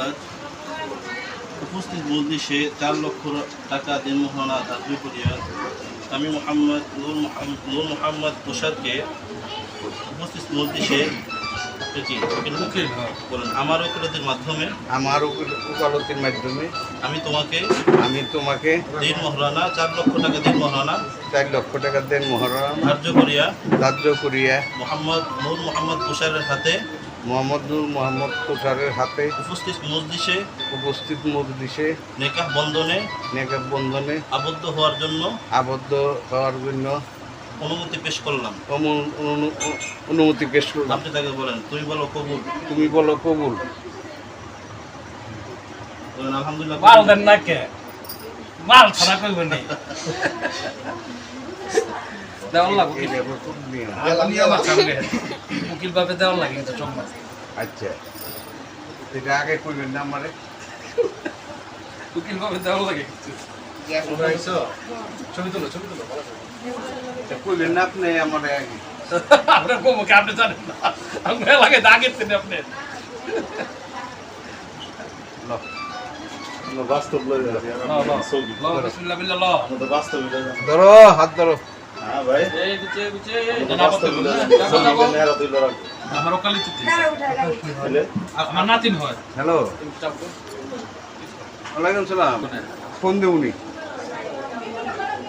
তুষার উপস্থিত মজলিসে 4 লক্ষ টাকা দেনমোহনা ধার্য করিয়া আমি নূর মোহাম্মদ তুষারকে উপস্থিত মজলিসে বলেন আমার ওকালতির মাধ্যমে আমি তোমাকে দিন মহারণা 4 লক্ষ টাকা দিন মহারণা 4 লক্ষ টাকা দেন মহারণা ধার্য করিয়া নূর মোহাম্মদ তুষারের হাতে নূর মোহাম্মদ তুষারের হাতে উপস্থিত মজলিসে নেকাহ বন্ধনে আবদ্ধ হওয়ার জন্য অনুমতি পেশ করলাম। আপনি তাকে বলেন তুমি বলো কবুল। বলেন আলহামদুলিল্লাহ। মাল দেন না কে মাল ছাড়া কইবেন না দেওয়ার লাগবে আমি আমার সামনে উকিল ভাবে দেওয়ার লাগে কিন্তু চম্মা। আচ্ছা এটা আগে কইবেন না আমারে উকিল ভাবে দেওয়ার লাগে কিছু ছবি তুলো কইবেন না আপনি আমারে আগে আপনার কমকে আপনি জানেন না আমি লাগে দাগের তিনি আপনি বাস্তব লই বিসমিল্লাহ বিল্লাহ ধরো হাত ধরো। হ্যাঁ ভাই এই বিচে আমার ওকালতি আমার নাতিন হয়। হ্যালো ওয়ালাইকুম সালাম। ফোন দেউনি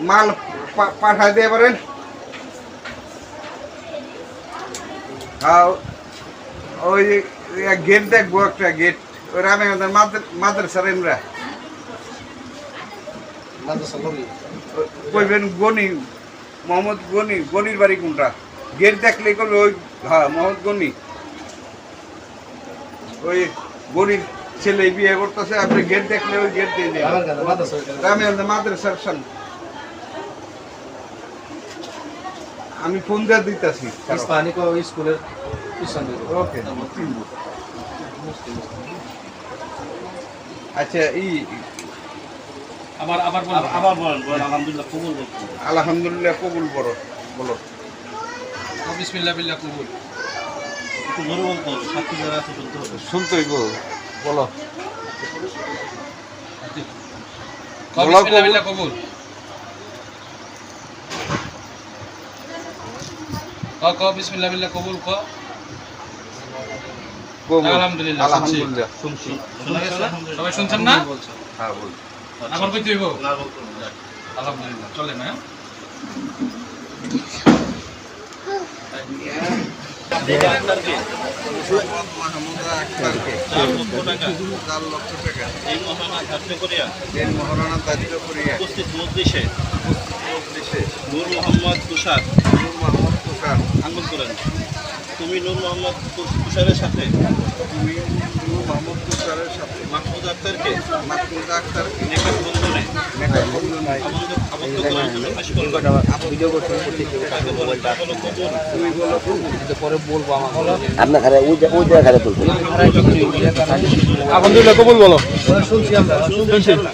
মাল পাঠায় দিয়ে পারেন। হ্যাঁ ওই গেট দেখবো একটা গেট ওই রামে মাদ্রাসার এমরা কইবেন গনি মোহাম্মদ গনির বাড়ি কোনটা গেট দেখলে করবে ওই হ্যাঁ মোহাম্মদ গনি ওই গনির ছেলে বিয়ে করতেছে আপনি গেট দেখলে ওই গেট দিয়ে রামে মাদ্রাসার সামনে আমি ফোন দিয়ে দিতেছি স্কুলের ওকে। আচ্ছা আবার বলেন আলহামদুলিল্লাহ কবুল বলো বিসমিল্লাহ বিল্লাহ কবুল একটু জোরে বলতে হবে সাক্ষী যারা আছে শুনতে হবে শুনতেই বলো বিসমিল্লাহ বিল্লাহ কবুল বিসমিল্লাহ বিল্লাহ কবুল আলহামদুলিল্লাহ শুনছি সবাই শুনছেন না? হ্যাঁ বল আবার কইতে হইব না বলতে হবে আলহামদুলিল্লাহ চলে না এই মহানা ধার্য করিয়া উপস্থিত মজলিসে নূর মোহাম্মদ তুষার আঙ্গুল করেন তুমি নূর মোহাম্মদ তুষারের সাথে মাহমুদ আক্তারকে নেকাহ বন্ধনে আবদ্ধ করার জন্য পেশ করলাম। আলহামদুলিল্লাহ কবুল বলো ইনশাআল্লাহ